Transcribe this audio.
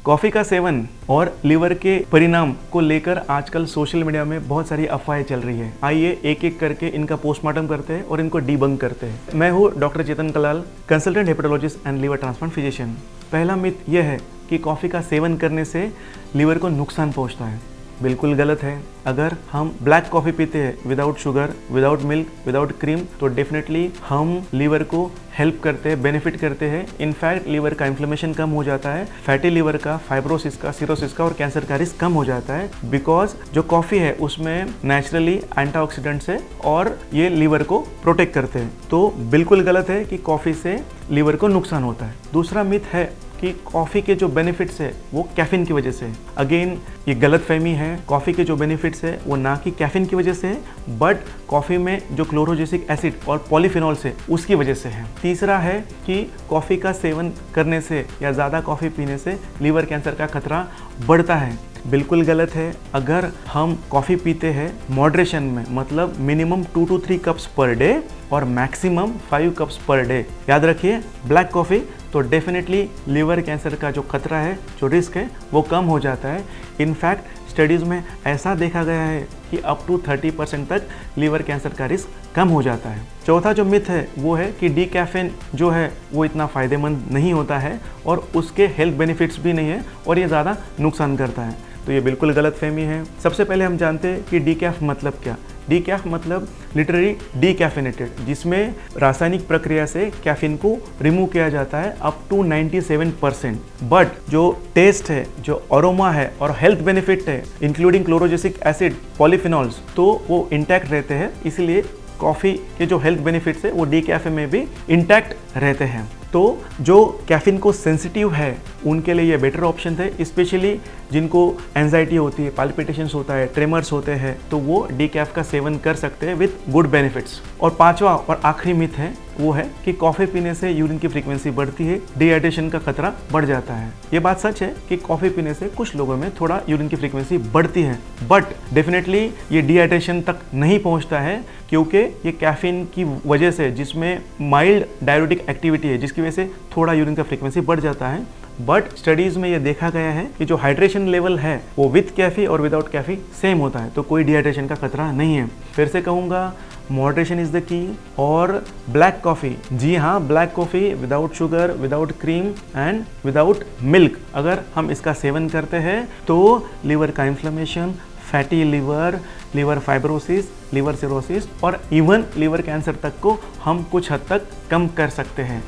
Coffee का seven और liver के परिणाम को लेकर आजकल सोशल मीडिया में बहुत सारी अफवाहें चल रही है। आइए एक एक करके इनका पोस्टमार्टम करते हैं और इनको डीबंक करते हैं। मैं हूँ doctor Chetan Kalal, consultant hepatologist and liver transplant physician. पहला मिथ यह है कि कॉफ़ी का सेवन करने से लीवर को नुकसान पहुँचता है। बिल्कुल गलत है। अगर हम ब्लैक कॉफ़ी पीते हैं without sugar, without milk, without cream, तो डेफिनेटली हम लीवर को हेल्प करते हैं, बेनिफिट करते हैं। इनफैक्ट लीवर का इन्फ्लेमेशन कम हो जाता है, फैटी लीवर का, फाइब्रोसिस का, सिरोसिस का और कैंसर का रिस्क कम हो जाता है। बिकॉज जो कॉफ़ी है उसमें नेचुरली एंटीऑक्सीडेंट्स है और ये लीवर को प्रोटेक्ट करते हैं। तो बिल्कुल गलत है कि कॉफ़ी से लीवर को नुकसान होता है। दूसरा मिथ है कि कॉफ़ी के जो बेनिफिट्स है वो कैफीन की वजह से है। अगेन ये गलत फहमी है। कॉफ़ी के जो बेनिफिट्स है वो ना कि कैफीन की वजह से है, बट कॉफ़ी में जो क्लोरोजेसिक एसिड और पॉलीफिनॉल्स है उसकी वजह से है। तीसरा है कि कॉफ़ी का सेवन करने से या ज़्यादा कॉफ़ी पीने से लीवर कैंसर का खतरा बढ़ता है। बिल्कुल गलत है। अगर हम कॉफ़ी पीते हैं मॉडरेशन में, मतलब minimum 2 to 3 cups per day और मैक्सिमम 5 कप्स पर डे, याद रखिए ब्लैक कॉफ़ी, तो डेफिनेटली लीवर कैंसर का जो खतरा है, जो रिस्क है, वो कम हो जाता है। इनफैक्ट स्टडीज़ में ऐसा देखा गया है कि अप टू 30% तक लीवर कैंसर का रिस्क कम हो जाता है। चौथा जो मिथ है वो है कि डीकैफीन जो है वो इतना फ़ायदेमंद नहीं होता है और उसके हेल्थ बेनिफिट्स भी नहीं है और ये ज़्यादा नुकसान करता है। तो ये बिल्कुल गलत फहमी है। सबसे पहले हम जानते हैं कि डीकैफ मतलब क्या। डीकैफ मतलब लिटरली डीकैफिनेटेड, जिसमें रासायनिक प्रक्रिया से कैफीन को रिमूव किया जाता है अप टू 97%। बट जो टेस्ट है, जो अरोमा है और हेल्थ बेनिफिट है, इंक्लूडिंग क्लोरोजेसिक एसिड, पॉलीफिनॉल्स, तो वो इंटैक्ट रहते हैं। इसलिए कॉफ़ी के जो हेल्थ बेनिफिट्स है वो डीकैफे में भी इंटैक्ट रहते हैं। तो जो कैफीन को सेंसिटिव है उनके लिए ये बेटर ऑप्शन है, स्पेशली जिनको एंजाइटी होती है, पाल्पिटेशंस होता है, ट्रेमर्स होते हैं, तो वो डीकैफ का सेवन कर सकते हैं विद गुड बेनिफिट्स। और पांचवा और आखिरी मिथ है वो है कि कॉफ़ी पीने से यूरिन की फ्रीक्वेंसी बढ़ती है, डिहाइड्रेशन का खतरा बढ़ जाता है। ये बात सच है कि कॉफ़ी पीने से कुछ लोगों में थोड़ा यूरिन की फ्रीक्वेंसी बढ़ती है, बट डेफिनेटली ये डिहाइड्रेशन तक नहीं पहुंचता है, क्योंकि ये कैफीन की वजह से, जिसमें माइल्ड डायरेटिक एक्टिविटी है, जिसकी वजह से थोड़ा यूरिन का फ्रीक्वेंसी बढ़ जाता है। बट स्टडीज़ में ये देखा गया है कि जो हाइड्रेशन लेवल है वो विद कैफ़ी और विदाउट कैफ़ी सेम होता है, तो कोई डिहाइड्रेशन का खतरा नहीं है। फिर से कहूँगा, मॉडरेशन इज़ द की। और ब्लैक कॉफ़ी, जी हाँ, black coffee without sugar, without cream and without milk, अगर हम इसका सेवन करते हैं तो लीवर का inflammation, fatty liver, liver fibrosis, liver cirrhosis और इवन लीवर कैंसर तक को हम कुछ हद तक कम कर सकते हैं।